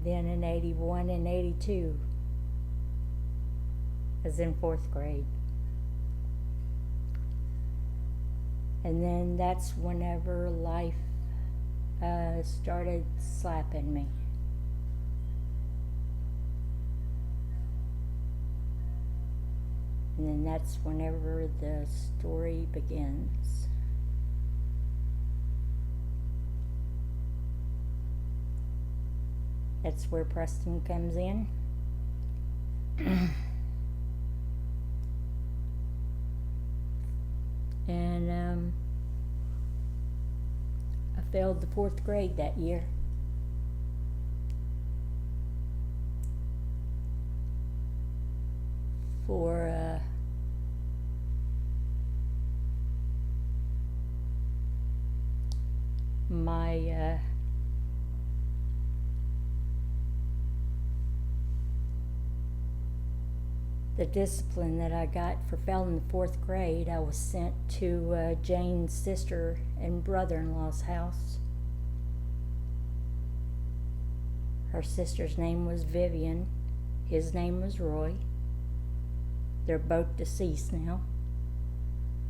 then in 81 and 82, I was in 4th grade. And then that's whenever life started slapping me. And then that's whenever the story begins. That's where Preston comes in. And I failed the 4th grade that year. For my the discipline that I got for failing the 4th grade. I was sent to Jane's sister and brother-in-law's house. Her sister's name was Vivian. His name was Roy. They're both deceased now.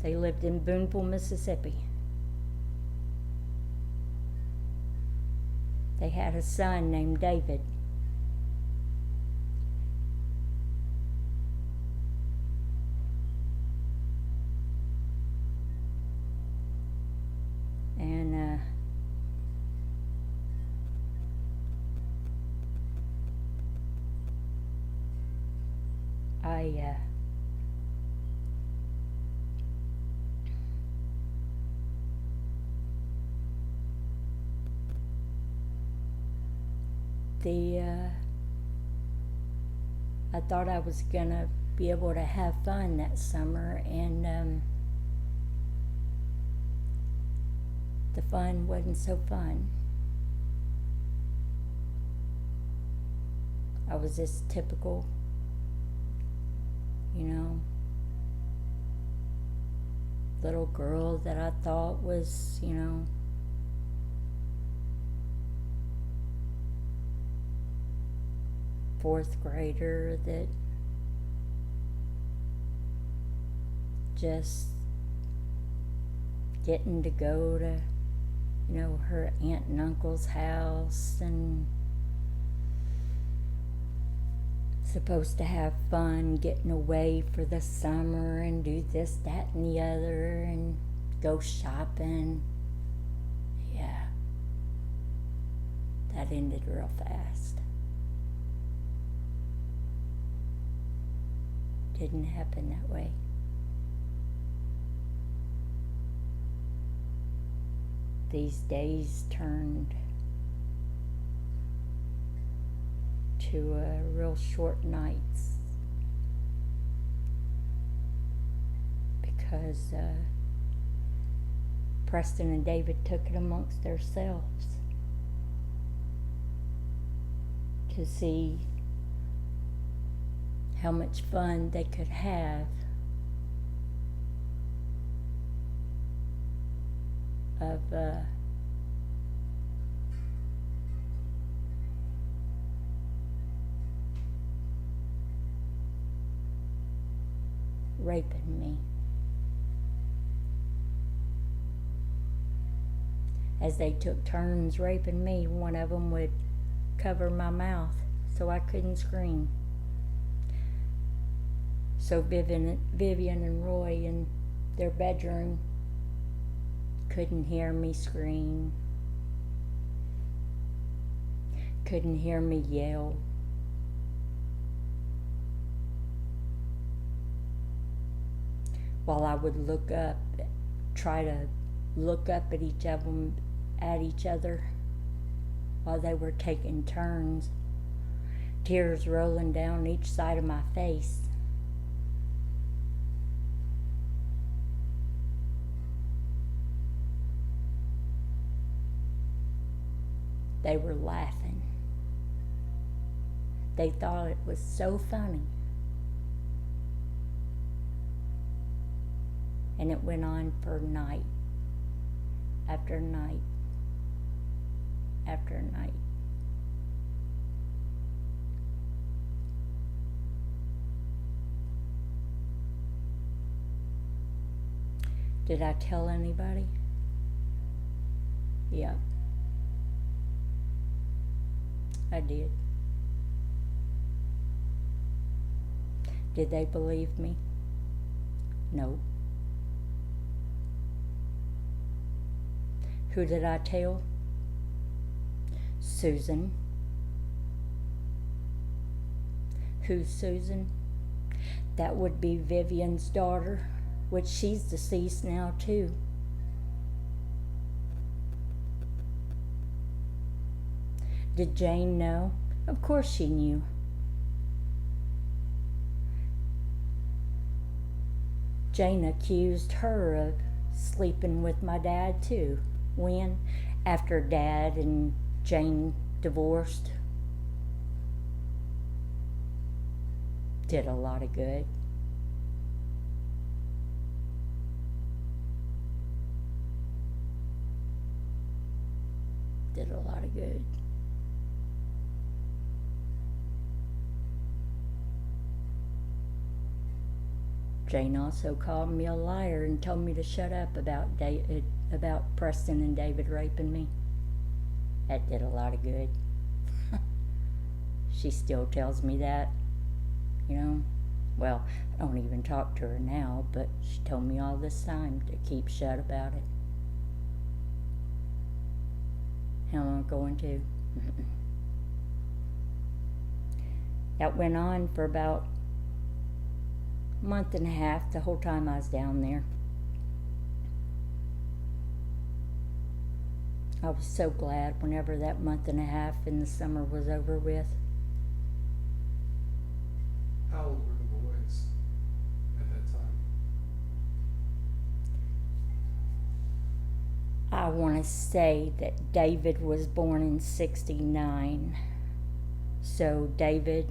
They lived in Boonville, Mississippi. They had a son named David. And I thought I was gonna be able to have fun that summer, and the fun wasn't so fun. I was this typical, little girl that I thought was, 4th grader that just getting to go to, her aunt and uncle's house and supposed to have fun getting away for the summer and do this, that, and the other and go shopping. Yeah, that ended real fast. Didn't happen that way. These days turned to real short nights because Preston and David took it amongst themselves to see how much fun they could have of raping me. As they took turns raping me, one of them would cover my mouth so I couldn't scream. So Vivian and Roy in their bedroom couldn't hear me scream, couldn't hear me yell. While I would look up, try to look up at each other while they were taking turns, tears rolling down each side of my face. They were laughing. They thought it was so funny. And it went on for night after night after night. Did I tell anybody? Yeah. I did. Did they believe me? No. Who did I tell? Susan. Who's Susan? That would be Vivian's daughter, which she's deceased now too. Did Jane know? Of course she knew. Jane accused her of sleeping with my dad too. When? After Dad and Jane divorced. Did a lot of good. Did a lot of good. Jane also called me a liar and told me to shut up about Preston and David raping me. That did a lot of good. She still tells me that, you know. Well, I don't even talk to her now, but she told me all this time to keep shut about it. How am I going to? That went on for about a month and a half, the whole time I was down there. I was so glad whenever that month and a half in the summer was over with. How old were the boys at that time? I want to say that David was born in 69. So David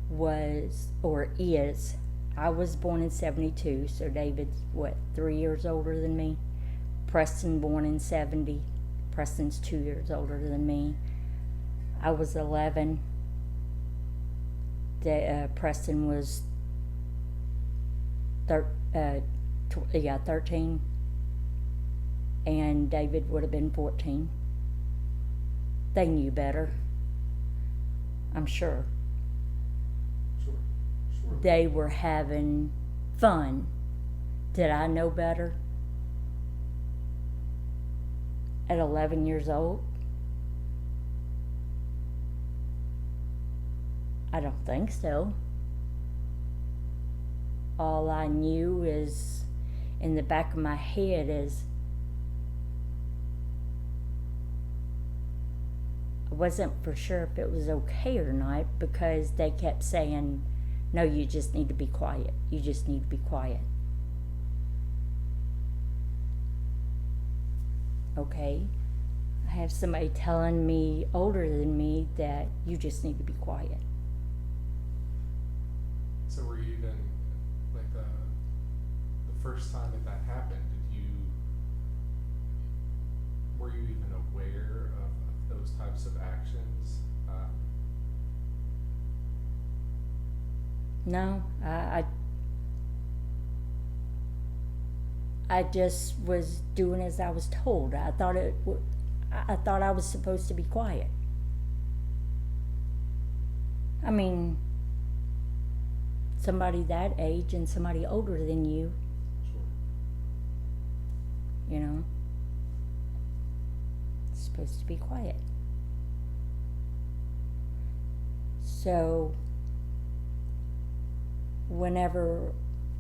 was, or is, I was born in 72, so David's, 3 years older than me? Preston born in 70. Preston's 2 years older than me. I was 11. Preston was 13. And David would have been 14. They knew better. I'm sure. Sure. They were having fun. Did I know better? At 11 years old? I don't think so. All I knew is, in the back of my head, is I wasn't for sure if it was okay or not, because they kept saying, no, you just need to be quiet. You just need to be quiet. Okay, I have somebody telling me older than me that you just need to be quiet. So were you even, like, the first time that happened, were you even aware of those types of actions? No, I just was doing as I was told. I thought I was supposed to be quiet. I mean, somebody that age and somebody older than you, Sure. you know, supposed to be quiet. So, whenever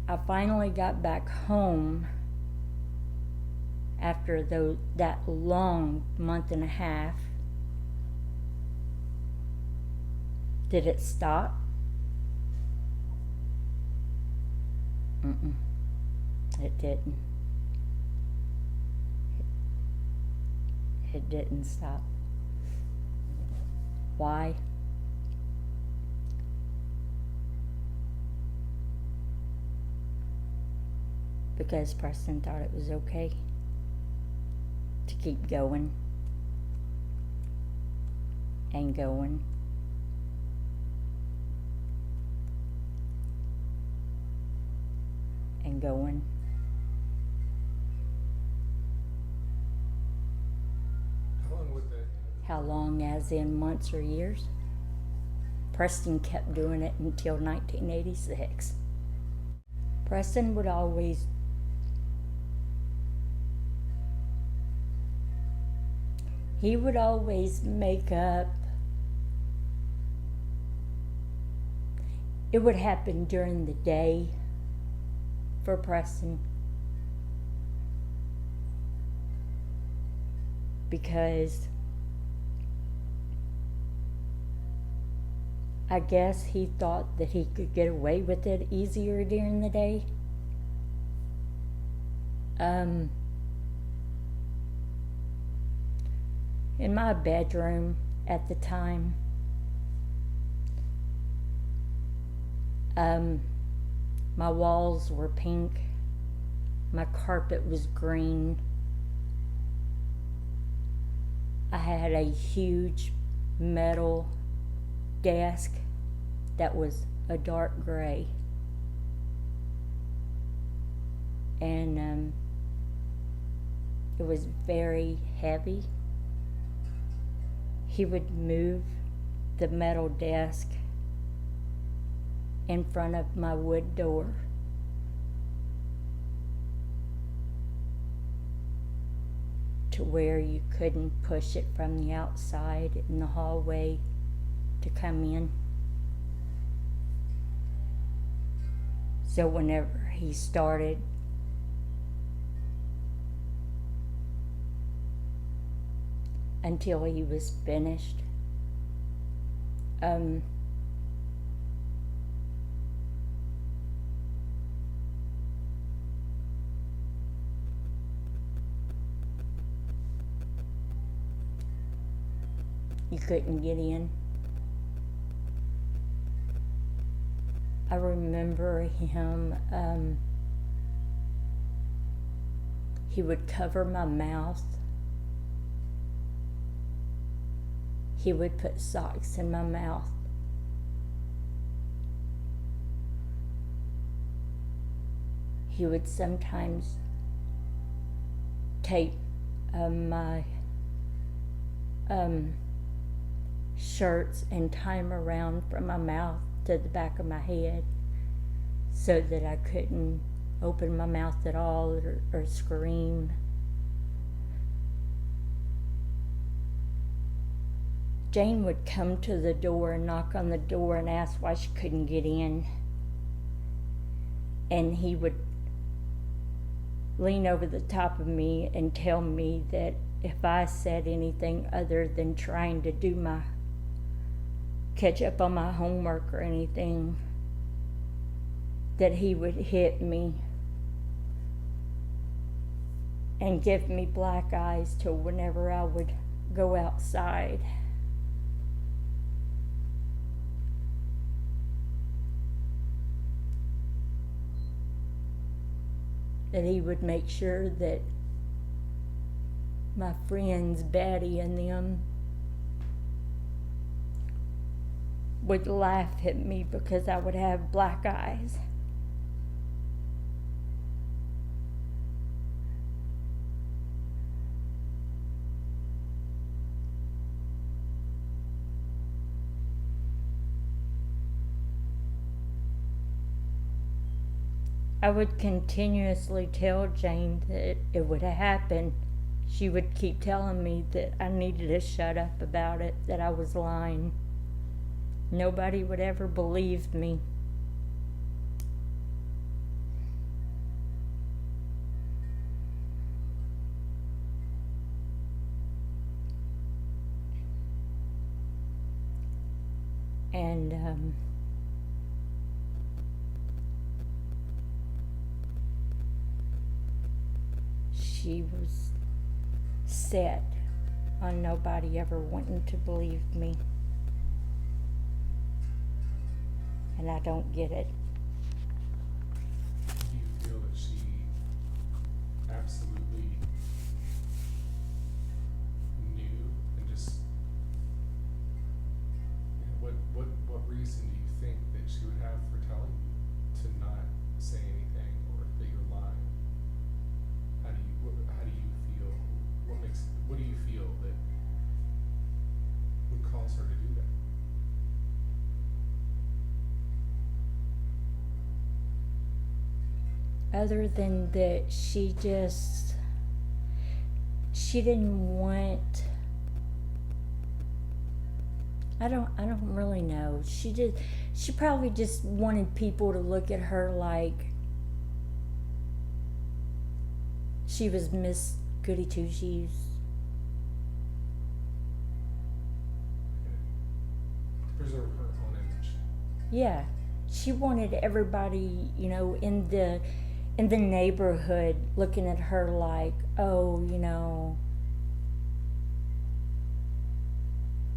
I finally got back home after that long month and a half, did it stop? It didn't. It didn't stop. Why? Because Preston thought it was okay to keep going and going and going How long, as in months or years? Preston kept doing it until 1986. Preston would always make up. It would happen during the day for Preston, because I guess he thought that he could get away with it easier during the day. In my bedroom at the time, my walls were pink, my carpet was green. I had a huge metal desk that was a dark gray, and it was very heavy. He would move the metal desk in front of my wood door, to where you couldn't push it from the outside in the hallway to come in. So whenever he started, until he was finished, you couldn't get in. I remember him, he would cover my mouth. He would put socks in my mouth. He would sometimes tape my shirts and tie them around from my mouth to the back of my head, so that I couldn't open my mouth at all or scream. Jane would come to the door and knock on the door and ask why she couldn't get in. And he would lean over the top of me and tell me that if I said anything other than trying to catch up on my homework or anything, that he would hit me and give me black eyes till whenever I would go outside. That he would make sure that my friends, Betty and them, would laugh at me because I would have black eyes. I would continuously tell Jane that it would happen. She would keep telling me that I needed to shut up about it, that I was lying. Nobody would ever believe me. And she was set on nobody ever wanting to believe me. And I don't get it. Do you feel that she absolutely knew and just, what reason do you think that she would have for telling you to not say anything or that you're lying? How do you feel? What do you feel that tells her to do that? Other than that, she didn't want, I don't really know. She probably just wanted people to look at her like she was Miss Goody Two Shoes. To preserve her own image. Yeah, she wanted everybody, in the neighborhood looking at her like, oh,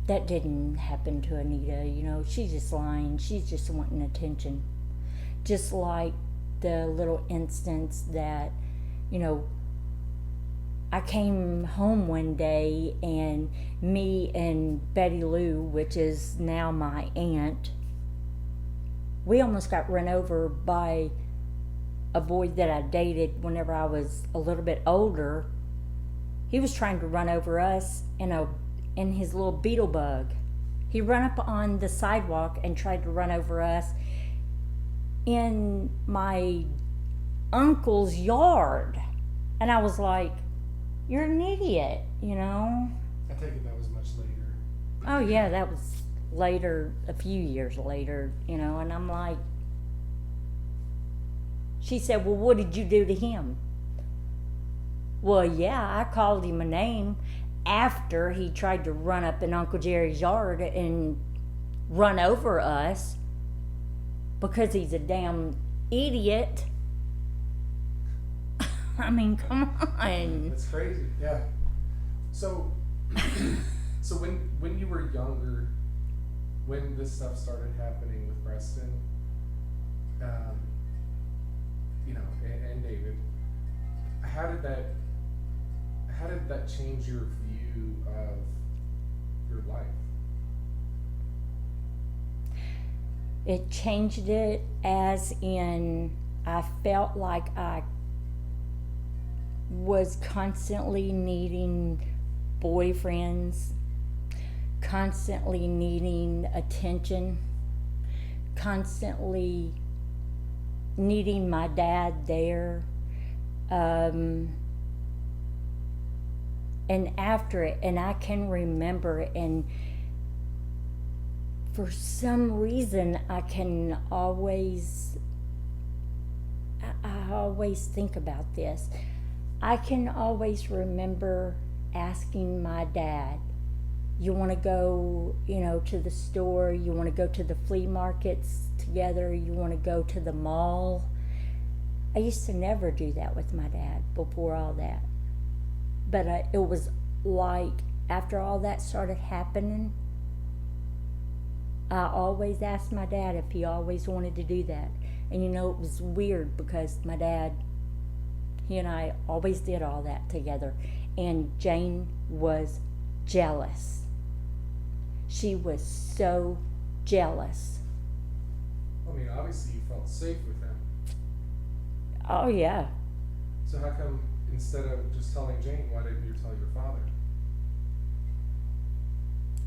that didn't happen to Anita. She's just lying. She's just wanting attention. Just like the little instance that, I came home one day and me and Betty Lou, which is now my aunt, we almost got run over by a boy that I dated whenever I was a little bit older. He was trying to run over us in his little beetle bug. He ran up on the sidewalk and tried to run over us in my uncle's yard. And I was like, you're an idiot, I take it that was much later. Oh yeah, that was later, a few years later, and I'm like, she said, well, what did you do to him? Well, yeah, I called him a name after he tried to run up in Uncle Jerry's yard and run over us because he's a damn idiot. I mean, come on. That's crazy. Yeah. So, so when you were younger, when this stuff started happening with Preston, and David, how did that change your view of your life? It changed it as in I felt like I was constantly needing boyfriends, constantly needing attention, constantly needing my dad there. And after it, and I can remember, and for some reason I always think about this. I can always remember asking my dad, you want to go, to the store, you want to go to the flea markets together, you want to go to the mall. I used to never do that with my dad before all that. But it was like after all that started happening, I always asked my dad if he always wanted to do that. And it was weird because my dad, he and I always did all that together. And Jane was jealous. She was so jealous. I mean, obviously you felt safe with him. Oh, yeah. So how come instead of just telling Jane, why didn't you tell your father?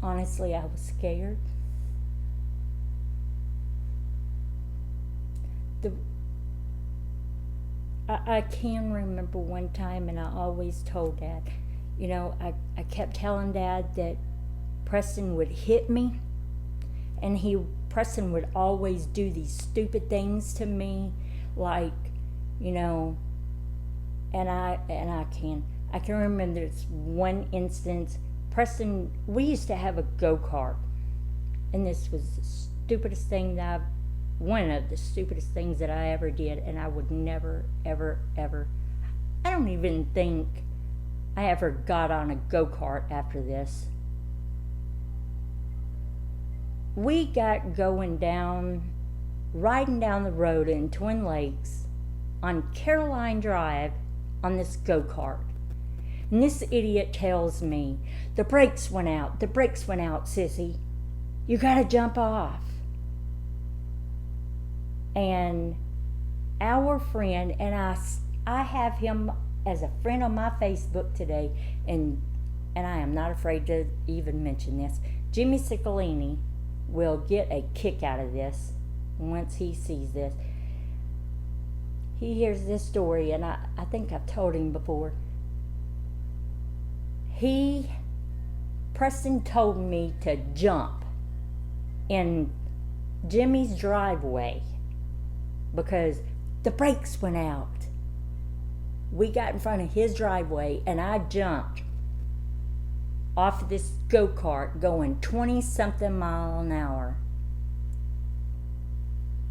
Honestly, I was scared. I can remember one time, and I always told Dad, I kept telling Dad that Preston would hit me, and Preston would always do these stupid things to me, like, and I can remember this one instance. Preston, we used to have a go-kart, and this was the stupidest thing one of the stupidest things that I ever did, and I would never, ever, ever, I don't even think I ever got on a go-kart after this. We got riding down the road in Twin Lakes on Caroline Drive on this go-kart. And this idiot tells me, the brakes went out, sissy. You gotta jump off. And our friend, and I have him as a friend on my Facebook today, and I am not afraid to even mention this. Jimmy Ciccolini will get a kick out of this once he sees this. He hears this story, and I think I've told him before. Preston told me to jump in Jimmy's driveway because the brakes went out. We got in front of his driveway, and I jumped off this go-kart going 20-something miles an hour.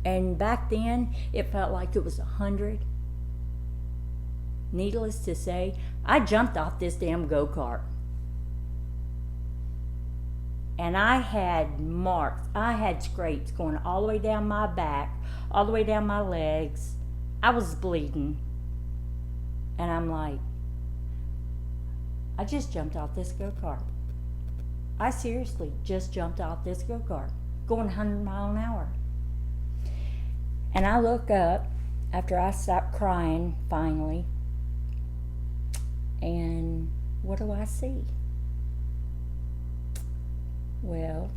And back then, it felt like it was 100. Needless to say, I jumped off this damn go-kart. And I had marks, I had scrapes going all the way down my back, all the way down my legs. I was bleeding. And I'm like, I just jumped off this go-kart. I seriously just jumped off this go-kart, going 100 miles an hour. And I look up after I stopped crying finally, and what do I see? Well,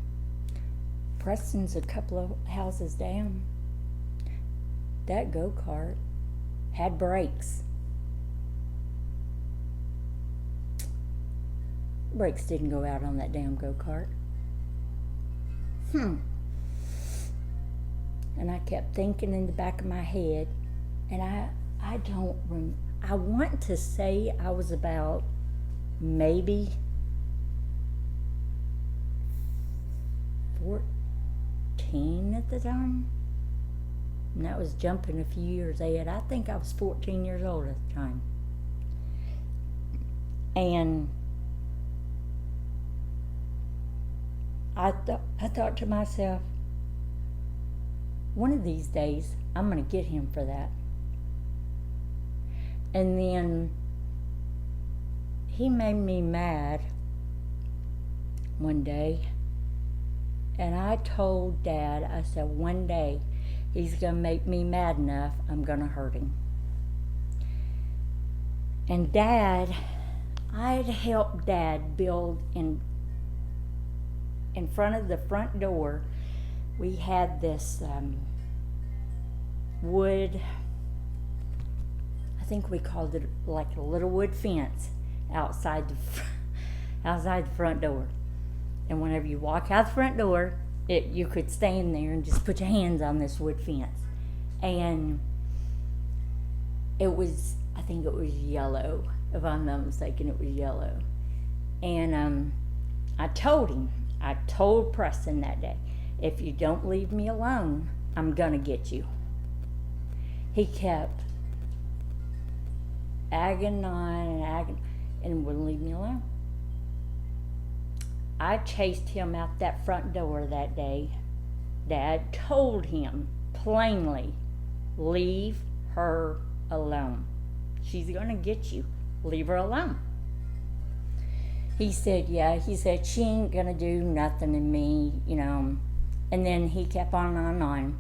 Preston's a couple of houses down. That go-kart had brakes. Brakes didn't go out on that damn go-kart. And I kept thinking in the back of my head, and I don't remember. I want to say I was about maybe 14 at the time. And that was jumping a few years ahead. I think I was 14 years old at the time. And I thought to myself, one of these days, I'm going to get him for that. And then he made me mad one day. And I told Dad, I said, one day he's going to make me mad enough, I'm going to hurt him. And Dad, I'd helped Dad build in front of the front door. We had this wood, I think we called it like a little wood fence outside the front door. And whenever you walk out the front door, you could stand there and just put your hands on this wood fence. And it was, I think it was yellow, if I'm not mistaken, it was yellow. And I told Preston that day, if you don't leave me alone, I'm gonna get you. He kept agging and wouldn't leave me alone. I chased him out that front door that day. Dad told him plainly, leave her alone. She's gonna get you. Leave her alone. He said, yeah, she ain't gonna do nothing to me, you know. And then he kept on.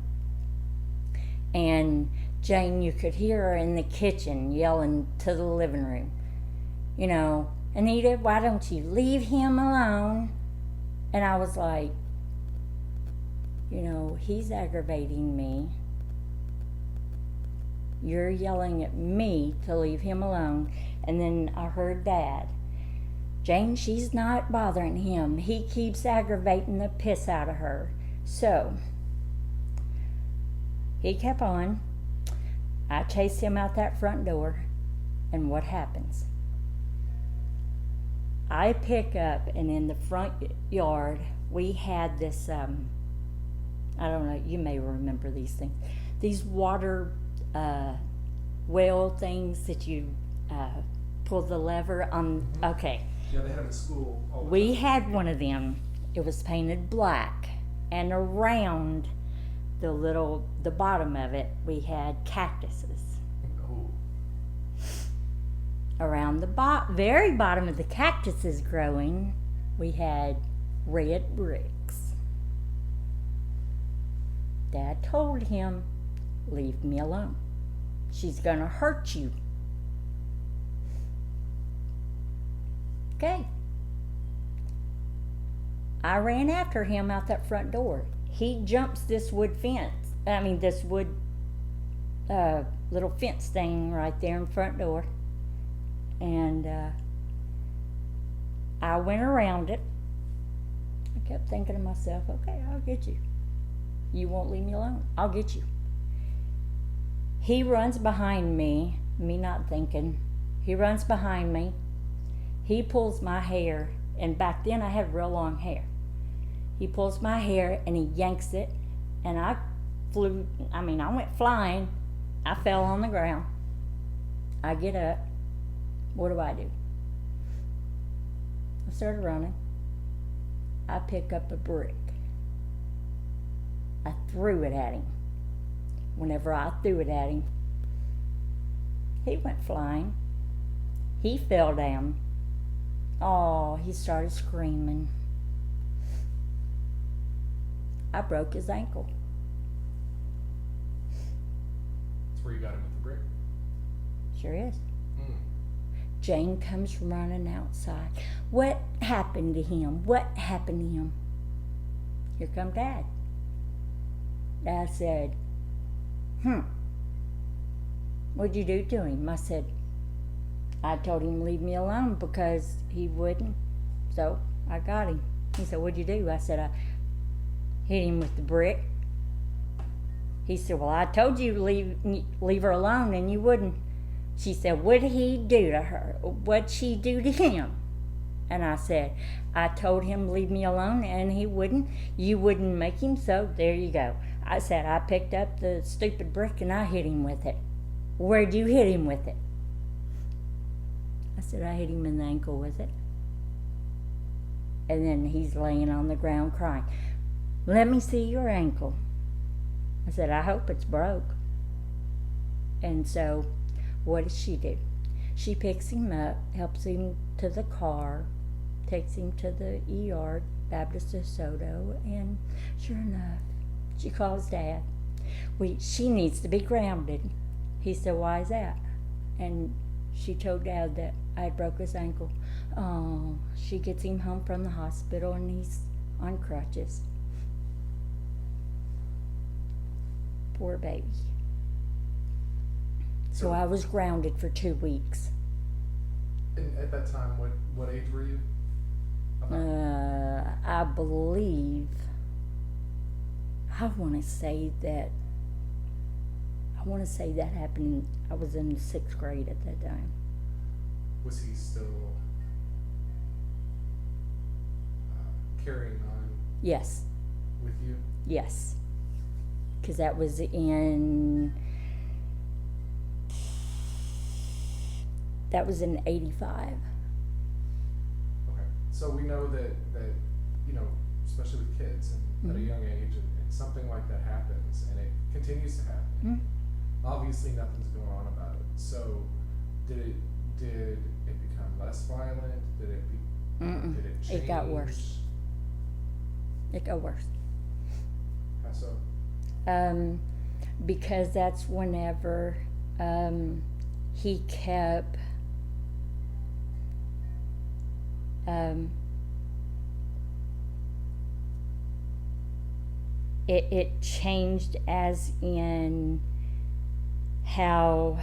And Jane, you could hear her in the kitchen yelling to the living room, you know, Anita, why don't you leave him alone? And I was like, you know, he's aggravating me. You're yelling at me to leave him alone. And then I heard Dad, Jane, she's not bothering him. He keeps aggravating the piss out of her. So, he kept on. I chased him out that front door. And what happens? I pick up, and in the front yard, we had this, I don't know, you may remember these things. These water well things that you pull the lever on. Okay. Yeah, they had them at school all the time. We had one of them. It was painted black, and around the bottom of it, we had cactuses. Oh. Around the very bottom of the cactuses growing, we had red bricks. Dad told him, leave me alone. She's gonna hurt you. Okay. I ran after him out that front door. He jumps this wood fence. I mean, this wood little fence thing right there in front door. And I went around it. I kept thinking to myself, okay, I'll get you. You won't leave me alone. I'll get you. He runs behind me not thinking. He runs behind me. He pulls my hair, and back then I had real long hair. He pulls my hair and he yanks it, and I went flying. I fell on the ground. I get up. What do? I started running. I pick up a brick. I threw it at him. Whenever I threw it at him, he went flying. He fell down. Oh, he started screaming. I broke his ankle. That's where you got him with the brick? Sure is. Jane comes running outside. What happened to him? What happened to him? Here come Dad. Dad said, what'd you do to him? I said, I told him to leave me alone because he wouldn't. So I got him. He said, what'd you do? I said, I hit him with the brick. He said, well, I told you to leave her alone and you wouldn't. She said, what'd he do to her? What'd she do to him? And I said, I told him to leave me alone and he wouldn't. You wouldn't make him, so there you go. I said, I picked up the stupid brick and I hit him with it. Where'd you hit him with it? I said, I hit him in the ankle with it. And then he's laying on the ground crying. Let me see your ankle. I said, I hope it's broke. And so, what does she do? She picks him up, helps him to the car, takes him to the ER, Baptist DeSoto, and sure enough, she calls Dad. She needs to be grounded. He said, why is that? And she told Dad that I had broke his ankle. Oh, she gets him home from the hospital and he's on crutches. Poor baby. So I was grounded for 2 weeks. And at that time, what age were you? I believe, I want to say that happened, I was in the 6th grade at that time. Was he still carrying on? Yes. With you? Yes. Because that was in 85. Okay. So we know that especially with kids and at a young age, and something like that happens, and it continues to happen. Obviously, nothing's going on about it. So, did it become less violent? Did it change? It got worse. It got worse. How so? Because that's whenever he kept it changed as in how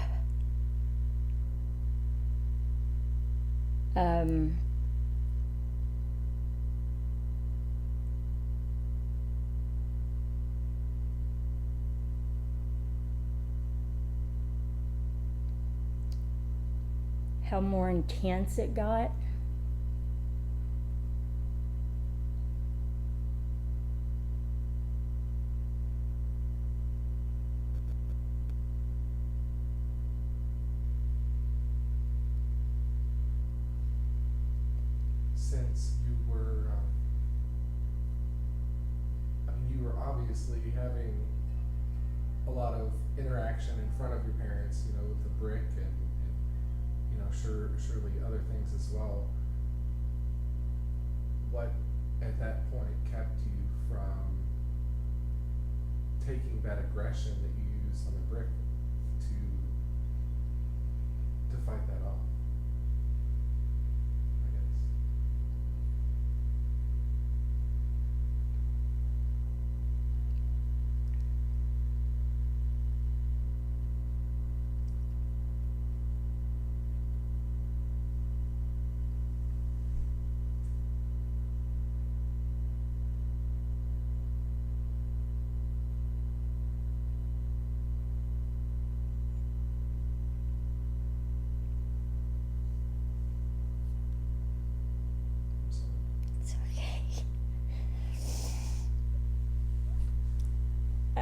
how more intense it got. Since you were, you were obviously having a lot of interaction in front of your parents, with the brick and surely other things as well. What at that point kept you from taking that aggression that you used on the brick to fight that off? I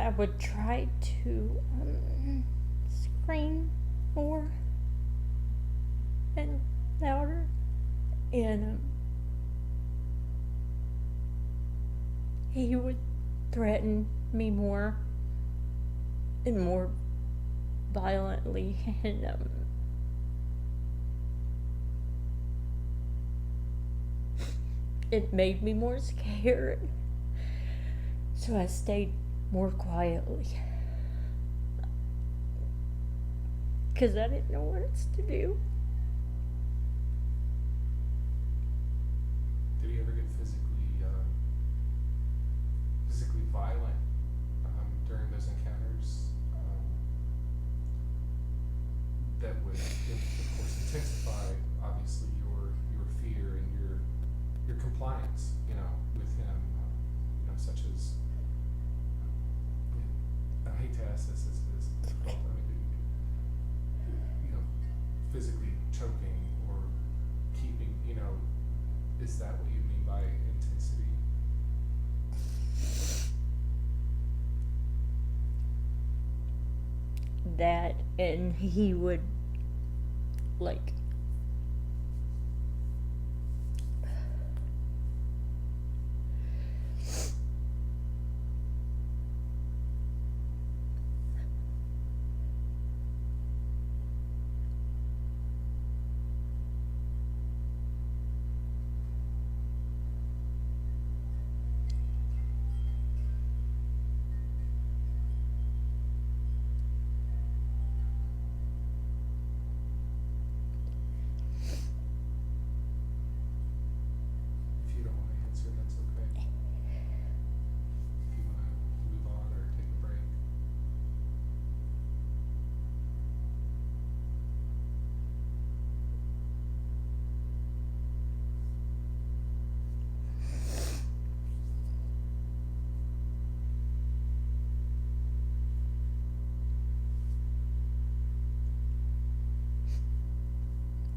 I would try to scream more and louder, and he would threaten me more and more violently, and it made me more scared, so I stayed more quietly because I didn't know what else to do. Did he ever get physically violent during those encounters? That would, of course, intensify obviously your fear and your compliance, with him, such as, I hate to ask this, as difficult, physically choking or keeping, is that what you mean by intensity? That, and he would like If you don't want to answer, that's okay. If you want to move on or take a break.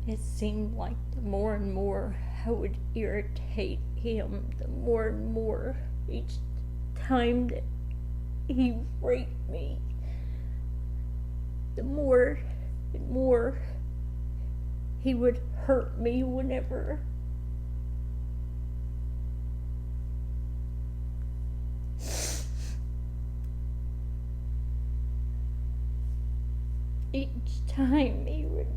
it seemed like the more and more I would irritate him, the more and more each time that he raped me, the more and more he would hurt me whenever each time he would